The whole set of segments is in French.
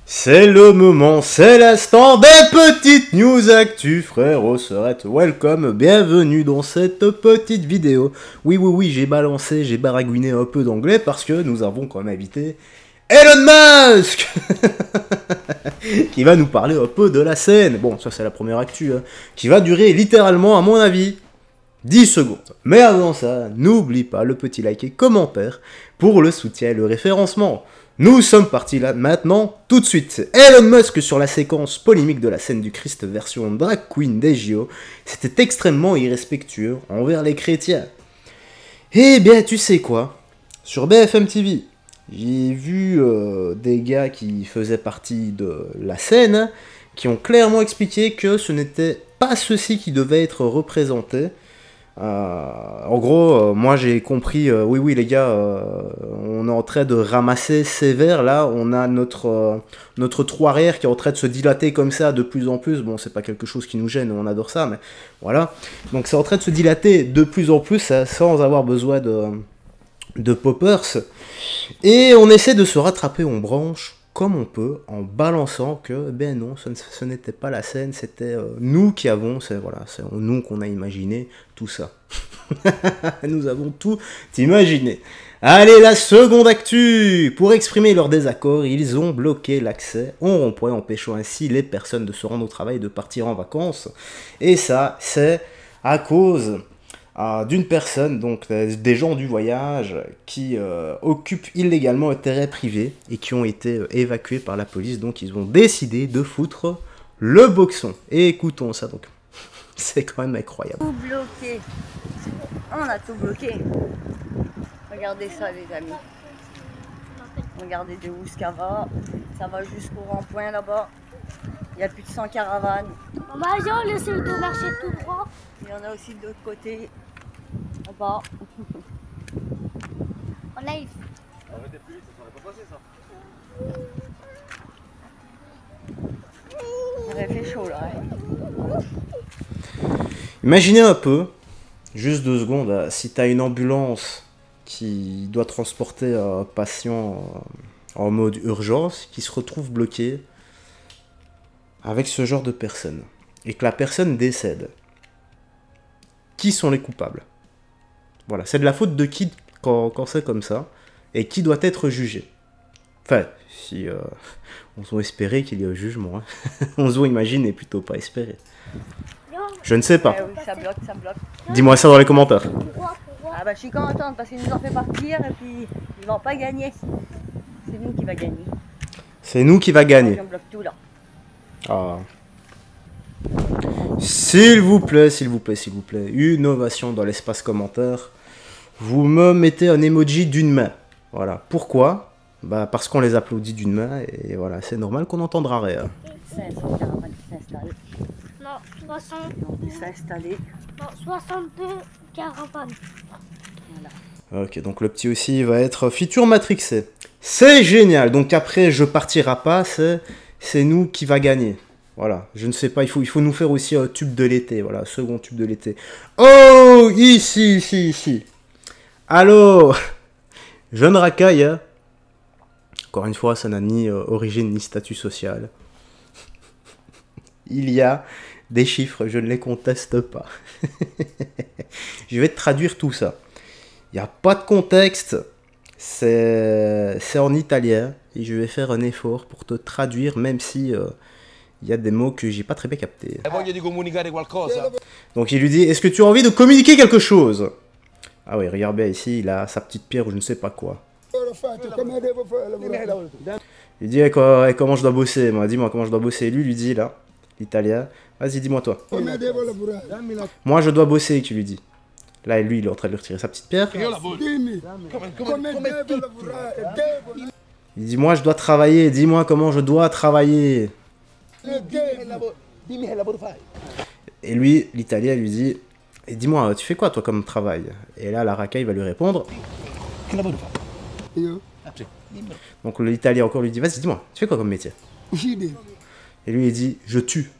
C'est le moment, c'est l'instant des petites news actu, frérot, serette, welcome, bienvenue dans cette petite vidéo. Oui, j'ai balancé, j'ai baragouiné un peu d'anglais parce que nous avons quand même invité Elon Musk qui va nous parler un peu de la scène. Bon, ça c'est la première actu, hein, qui va durer littéralement, à mon avis, 10 secondes. Mais avant ça, n'oublie pas le petit like et commentaire pour le soutien et le référencement. Nous sommes partis là maintenant, tout de suite. Elon Musk sur la séquence polémique de la scène du Christ version drag queen des JO. C'était extrêmement irrespectueux envers les chrétiens. Eh bien, tu sais quoi? Sur BFM TV, j'ai vu des gars qui faisaient partie de la scène qui ont clairement expliqué que ce n'était pas ceci qui devait être représenté. En gros, moi j'ai compris, oui les gars, on est en train de ramasser sévère là, on a notre trou arrière qui est en train de se dilater comme ça de plus en plus, bon c'est pas quelque chose qui nous gêne, on adore ça, mais voilà, donc c'est en train de se dilater de plus en plus sans avoir besoin de poppers, et on essaie de se rattraper en branche comme on peut, en balançant que, ben non, ce n'était pas la scène, c'était nous qui avons, c'est nous qu'on a imaginé tout ça. Nous avons tout imaginé. Allez, la seconde actu. Pour exprimer leur désaccord, ils ont bloqué l'accès au rond-point, empêchant ainsi les personnes de se rendre au travail et de partir en vacances. Et ça, c'est à cause d'une personne, donc des gens du voyage, qui occupent illégalement un terrain privé et qui ont été évacués par la police. Donc ils ont décidé de foutre le boxon. Et écoutons ça donc. C'est quand même incroyable. Tout bloqué. On a tout bloqué. Regardez ça les amis. Regardez de où ça va. Ça va jusqu'au rond-point là-bas. Il y a plus de 100 caravanes. Maman, on essaie de marcher tout droit. Il y en a aussi de l'autre côté. Là-bas. On live. Arrêtez plus, ça serait pas passé ça. Il aurait fait chaud là. Imaginez un peu, juste 2 secondes, si tu as une ambulance qui doit transporter un patient en mode urgence, qui se retrouve bloqué avec ce genre de personne, et que la personne décède. Qui sont les coupables? Voilà, c'est de la faute de qui quand c'est comme ça, et qui doit être jugé? Enfin, si on doit espérer qu'il y ait un jugement, hein. On doit imaginer, plutôt pas espérer. Je ne sais pas. Oui, ça bloque, ça bloque. Dis-moi ça dans les commentaires. Ah bah je suis contente parce qu'ils nous ont fait partir et puis ils vont pas gagner. C'est nous qui va gagner. C'est nous qui va gagner. On bloque tout là. Ah. S'il vous plaît, s'il vous plaît, s'il vous plaît. Une ovation dans l'espace commentaire. Vous me mettez un emoji d'une main. Voilà. Pourquoi? Bah parce qu'on les applaudit d'une main et voilà, c'est normal qu'on n'entendra rien. 500 caravanes qui s'installent. Non, 60. Ils sont installés. Non, 62 caravanes. Voilà. Ok, donc le petit aussi va être futur matrixé. C'est génial. Donc après, je partirai pas, c'est nous qui va gagner. Voilà, je ne sais pas, il faut nous faire aussi un tube de l'été. Voilà, second tube de l'été. Oh, ici. Alors, jeune racaille, hein. Encore une fois, ça n'a ni origine ni statut social. Il y a des chiffres, je ne les conteste pas. Je vais te traduire tout ça. Il n'y a pas de contexte, c'est en italien, et je vais faire un effort pour te traduire, même si il y a des mots que j'ai pas très bien captés. Donc il lui dit, est-ce que tu as envie de communiquer quelque chose? Ah oui, regarde bien ici, il a sa petite pierre ou je ne sais pas quoi. Il dit, comment je dois bosser? Moi, dis-moi comment je dois bosser. Lui dit là, l'italien, vas-y, dis-moi toi. Moi, je dois bosser, tu lui dis. Là, lui, il est en train de lui retirer sa petite pierre. Il dit, moi, je dois travailler. Dis-moi comment je dois travailler. Et lui, l'italien, lui dit, et dis-moi, tu fais quoi, toi, comme travail? Et là, la racaille va lui répondre. Donc, l'italien encore lui dit, vas-y, dis-moi, tu fais quoi comme métier? Et lui, il dit, je tue.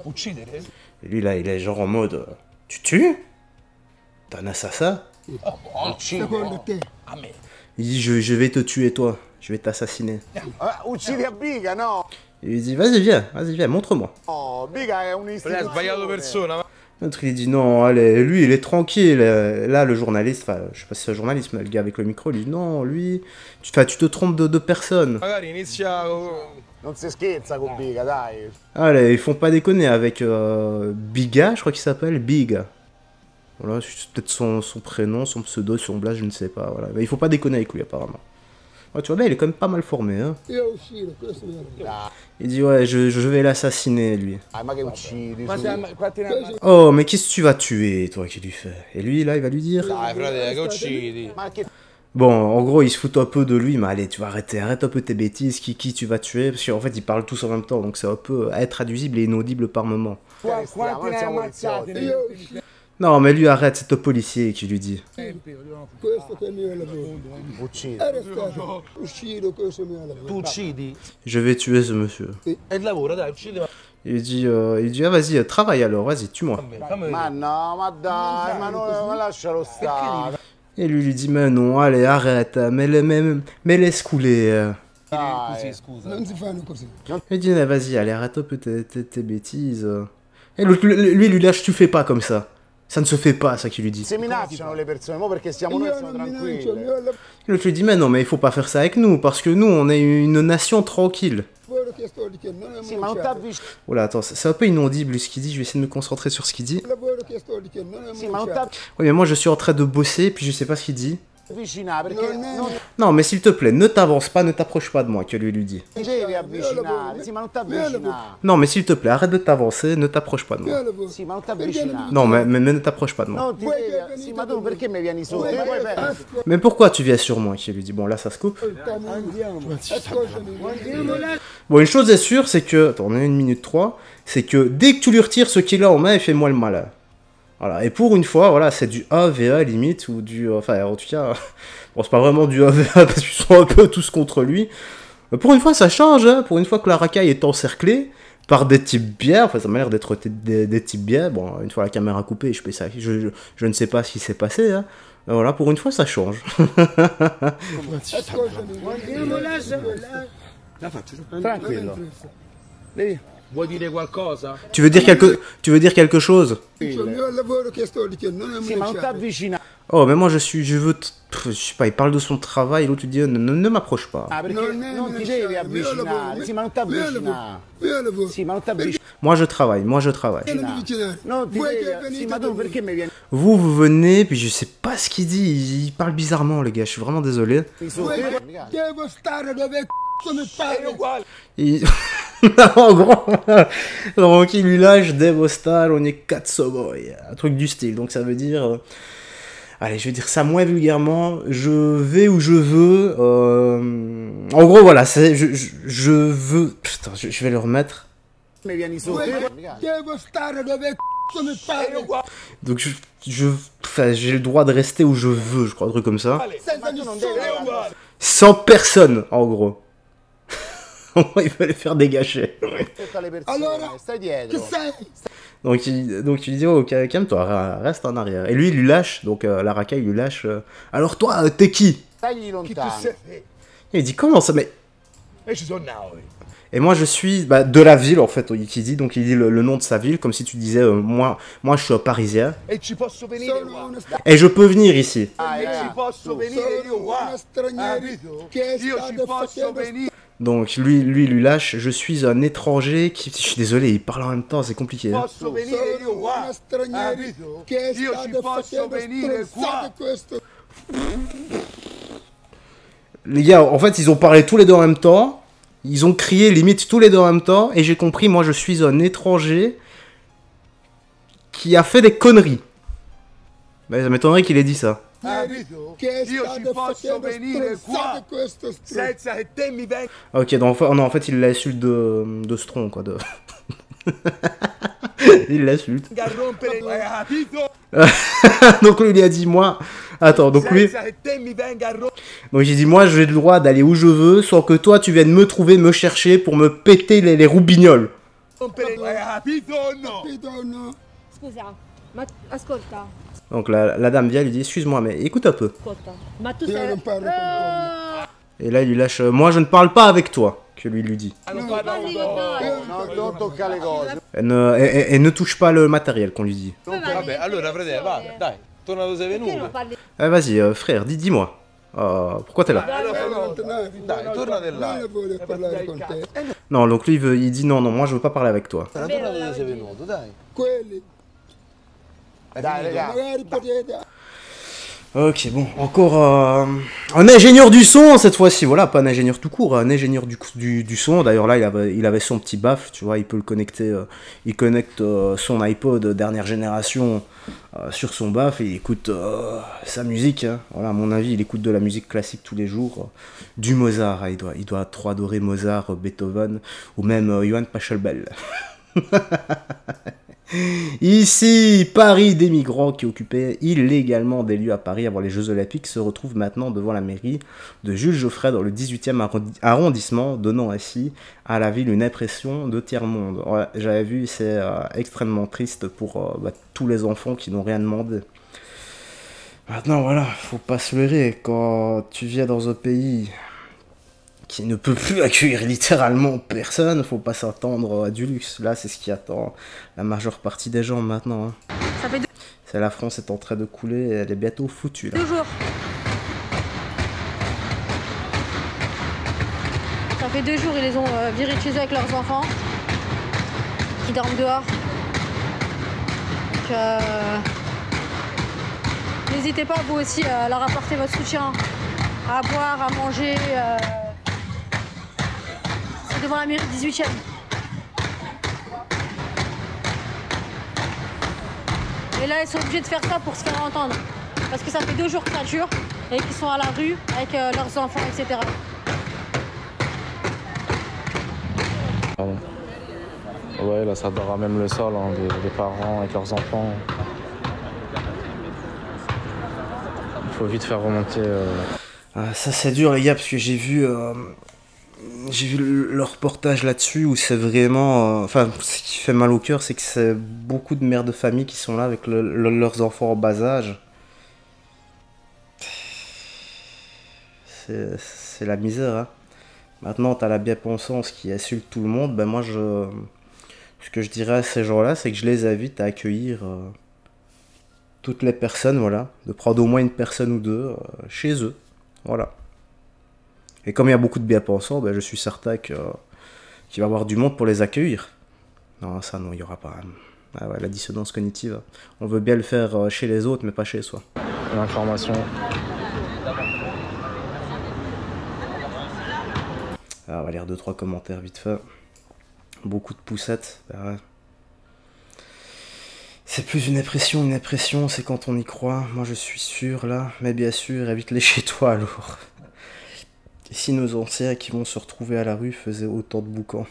Et lui, là, il est genre en mode, tu tues? T'es un assassin? Il dit je vais te tuer toi, je vais t'assassiner. Uccidi a Biga, no? Il lui dit vas-y viens, montre-moi. No, Biga è un'istituzione. persona. L'autre il dit non, allez, lui il est tranquille. Là le journaliste, enfin je sais pas si c'est un journaliste, mais le gars avec le micro il dit non, lui, tu te trompes de personne. Magari inizia. Non si scherza con Biga, dai. Allez, ils font pas déconner avec Biga, je crois qu'il s'appelle Biga. Voilà, c'est peut-être son prénom, son pseudo, son blaze, je ne sais pas. Voilà. Mais il faut pas déconner avec lui apparemment. Ouais, tu vois bien, il est quand même pas mal formé. Hein. Il dit ouais, je vais l'assassiner lui. Ah, ma che uccidi? Oh, mais qu'est-ce que tu vas tuer, toi, qui lui fait? Et lui, là, il va lui dire. Dai, frate, che uccidi. Ma che... Bon, en gros, il se fout un peu de lui, mais allez, tu vas arrêter, arrête un peu tes bêtises, qui tu vas tuer, parce qu'en fait, ils parlent tous en même temps, donc c'est un peu intraduisible et inaudible par moment. Quanti ne hai ammazzati? Non, mais lui, arrête, c'est un policier qui lui dit. Questo che è il mio lavoro. Uccidi. Arrestato, uccido, questo è il mio lavoro. Tu uccidi? Je vais tuer ce monsieur. E il lavoro, dai, uccidi. Il dit ah, vas-y, travaille alors, vas-y, tue-moi. Ma no, ma dai, ma non, ma lascialo stare. Et lui dit, mais non, allez, arrête, mais laisse couler. Dai. Scusa. Non si fanno così. Il dit, vas-y, allez, arrête un peu tes bêtises. Et lui, lui lâche, tu fais pas comme ça. Ça ne se fait pas, ça qu'il lui dit. Si minacciano le persone, mo perché siamo noi Io siamo non minaccio, il tranquilli. mio lavoro L'autre lui dit, mais non, mais il faut pas faire ça avec nous, parce que nous, on est une nation tranquille. che sto dicendo non è Sì, ma non t'avvicini. Oula, attends, c'est un peu inaudible ce qu'il dit, je vais essayer de me concentrer sur ce qu'il dit. Il lavoro che sto dicendo non è Sì, ma non Oui, mais moi, je suis en train de bosser, puis je sais pas ce qu'il dit. t'avvicinare perché non Non, mais s'il te plaît, ne t'avance pas, ne t'approche pas de moi, que lui dit. ti devi avvicinare. Sì, ma non t'avvicinare. Non, mais s'il te plaît, arrête de t'avancer, ne t'approche pas de Il mio moi. lavoro. Sì, ma non t'avvicinare. Non, mais ne t'approche pas de moi. Non ti devi... Sì, ma tu perché mi vieni sotto? Io poi penso. Mais pourquoi tu viens sur moi, qui lui dit. Bon, là, ça se coupe. Ascoltami. Bon, une chose est sûre, c'est que... Attends, on est à 1 minute 3. C'est que dès que tu lui retires ce qu'il a en main, il fait moins le malin. Voilà, et pour une fois, voilà, c'est du AVA limite, ou du... Enfin, en tout cas... Bon, c'est pas vraiment du AVA, parce qu'ils sont un peu tous contre lui. Mais pour une fois, ça change, hein. Pour une fois que la racaille est encerclée par des types bien, enfin, ça m'a l'air d'être des types bien. Bon, une fois la caméra coupée, je ne sais pas ce qui s'est passé, hein. Voilà, pour une fois, ça change. Ascoltami. Tranquillo. Vuoi dire qualcosa? Tu veux dire quelque chose? Il mio lavoro che sto dicendo non è Sì, ma non minacciare. t'avvicinare. Oh, mais moi, je veux... je sais pas, il parle de son travail, l'autre lui dit, ne m'approche pas. Ah, perché non ti devi avvicinare. Sì, ma non t'avvicinare. Mio lavoro. Sì, ma non t'avvicinare. Moi, je travaille. Non mi avvicinare. Non ti Vuoi che devi... Sì, venite ma da tu me? perché mi vieni Vous venez, puis je sais pas ce qu'il dit, il parle bizarrement, les gars, je suis vraiment désolé. sotto? Devo stare dove c***o mi pare. Il... en gros, donc il lui lâche Devo Star, on est 4 boy, un truc du style, donc ça veut dire... allez, je vais dire ça moins vulgairement, je vais où je veux, en gros, voilà, je veux... Putain, je vais le remettre. Mi vieni sotto? Devo stare dove c***o mi pare. Donc enfin, j'ai le droit de rester où je veux, je crois, un truc comme ça. Senza nessuno. Sans personne, en gros. Il fallait faire dégager. Tutte le persone, Allora, stai che dietro. sei? Donc il lui dit, oh, calme-toi, reste en arrière. Et lui, il lui lâche, donc la racaille lui lâche, alors toi, t'es qui? Stai lontano. Il dit, comment ça, mais... E ci sono noi. Et moi, je suis de la ville, en fait, qui dit, donc il dit le nom de sa ville, comme si tu disais, moi, je suis un Parisien, E ci posso venire Sono qua. uno et je peux venir ici. Ah, E ci posso venire io Sono qua. uno straniero Capito? che Io sta ci posso facendo venire. Donc lui lâche, je suis un étranger qui... Je suis désolé, il parle en même temps, c'est compliqué. Hein. Posso venire io Sono qua. uno straniero Capito? che Io sta ci posso facendo venire strozzate qua. questo. Les gars, en fait, ils ont parlé tous les deux en même temps. Ils ont crié limite tous les deux en même temps. Et j'ai compris, moi, je suis un étranger qui a fait des conneries. Mais ça m'étonnerait qu'il ait dit ça. Capito? Che Io sta ci posso facendo venire qua. strozzate questo. Senza che te mi venga Ok, donc non, en fait, il l'insulte de Stron, quoi. De... il l'insulte. a rompere. Hai capito? Donc lui, il a dit, moi... Attends, donc lui... Senza che te mi venga a rompere. Donc j'ai dit, moi, j'ai le droit d'aller où je veux, sans que toi, tu viennes me trouver, me chercher pour me péter les roubignoles. Hai capito o no? Capito o no? Scusa, ma ascolta, Donc la dame vient, lui dit excuse-moi, mais écoute un peu. Ma tu Io non parlo con Et là, il lui lâche moi je ne parle pas avec toi, que lui dit. Non tocca le cose. Et ne touche pas le matériel qu'on lui dit. Vabbè, allora fratello, va, dai, torna dove sei venuto. Vas-y, frère, dis-moi. Pourquoi t'es là? Dai, torna di là. Non voglio parlare con te. Non, donc lui, il dit non, moi je veux pas parler avec toi. Torna dove sei venuto, dai. Quelli, Dai, raga. magari potete... Ok, bon, encore un ingénieur du son cette fois-ci, voilà, pas un ingénieur tout court, un ingénieur du son. D'ailleurs là, il avait son petit baffle, tu vois, il peut le connecter, il connecte son iPod dernière génération sur son baffle et il écoute sa musique. Hein. Voilà, à mon avis, il écoute de la musique classique tous les jours, du Mozart, hein, il doit trop adorer Mozart, Beethoven ou même Johann Pachelbel. Ici, Paris, des migrants qui occupaient illégalement des lieux à Paris avant les Jeux Olympiques se retrouvent maintenant devant la mairie de Jules Geoffrey dans le 18e arrondissement, donnant ainsi à la ville une impression de tiers-monde. Ouais, j'avais vu, c'est extrêmement triste pour tous les enfants qui n'ont rien demandé. Maintenant, voilà, faut pas se leurrer, quand tu viens dans un pays qui ne peut plus accueillir littéralement personne, faut pas s'attendre à du luxe. Là, c'est ce qui attend la majeure partie des gens maintenant. Hein. Ça fait C'est la France est en train de couler, elle est bientôt foutue. Là. 2 jours. Ça fait 2 jours, ils les ont virés de chez eux avec leurs enfants. Qui dorment dehors. Donc, n'hésitez pas vous aussi à leur apporter votre soutien. À boire, à manger. C'est devant la mairie 18e. Et là, ils sont obligés de faire ça pour se faire entendre. Parce que ça fait 2 jours que ça dure et qu'ils sont à la rue avec leurs enfants, etc. Pardon. Ouais, là, ça dort à même le sol, hein, des parents avec leurs enfants. Il faut vite faire remonter... Ça, c'est dur, les gars, parce que j'ai vu le reportage là-dessus où c'est vraiment... Enfin, ce qui fait mal au cœur, c'est que c'est beaucoup de mères de famille qui sont là avec leurs enfants en bas âge. C'est la misère, hein. Maintenant, t'as la bien-pensance qui insulte tout le monde. Ben moi, ce que je dirais à ces gens-là, c'est que je les invite à accueillir toutes les personnes, voilà. De prendre au moins une personne ou deux chez eux, voilà. Et comme il y a beaucoup de bien-pensants, ben je suis certain qu'il va y avoir du monde pour les accueillir. Non, ça non, il n'y aura pas. Ah ouais, la dissonance cognitive. On veut bien le faire chez les autres, mais pas chez soi. L'information. Ah, on va lire 2-3 commentaires vite fait. Beaucoup de poussettes. Ben ouais. C'est plus une impression, c'est quand on y croit. Moi je suis sûr là, mais bien sûr, évite-les chez toi alors. Et si nos anciens qui vont se retrouver à la rue faisaient autant de boucans.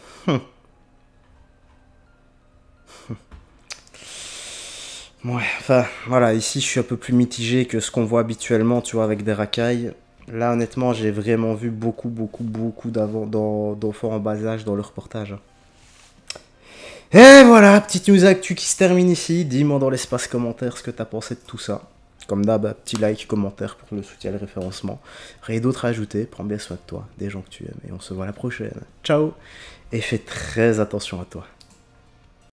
Ouais, enfin, voilà, ici je suis un peu plus mitigé que ce qu'on voit habituellement, tu vois, avec des racailles. Là, honnêtement, j'ai vraiment vu beaucoup d'enfants en bas âge dans le reportage. Et voilà, petite news actu qui se termine ici. Dis-moi dans l'espace commentaire ce que t'as pensé de tout ça. Comme d'hab, petit like, commentaire pour le soutien et le référencement. Rien d'autre à ajouter, prends bien soin de toi, des gens que tu aimes, et on se voit la prochaine. Ciao, et fais très attention à toi.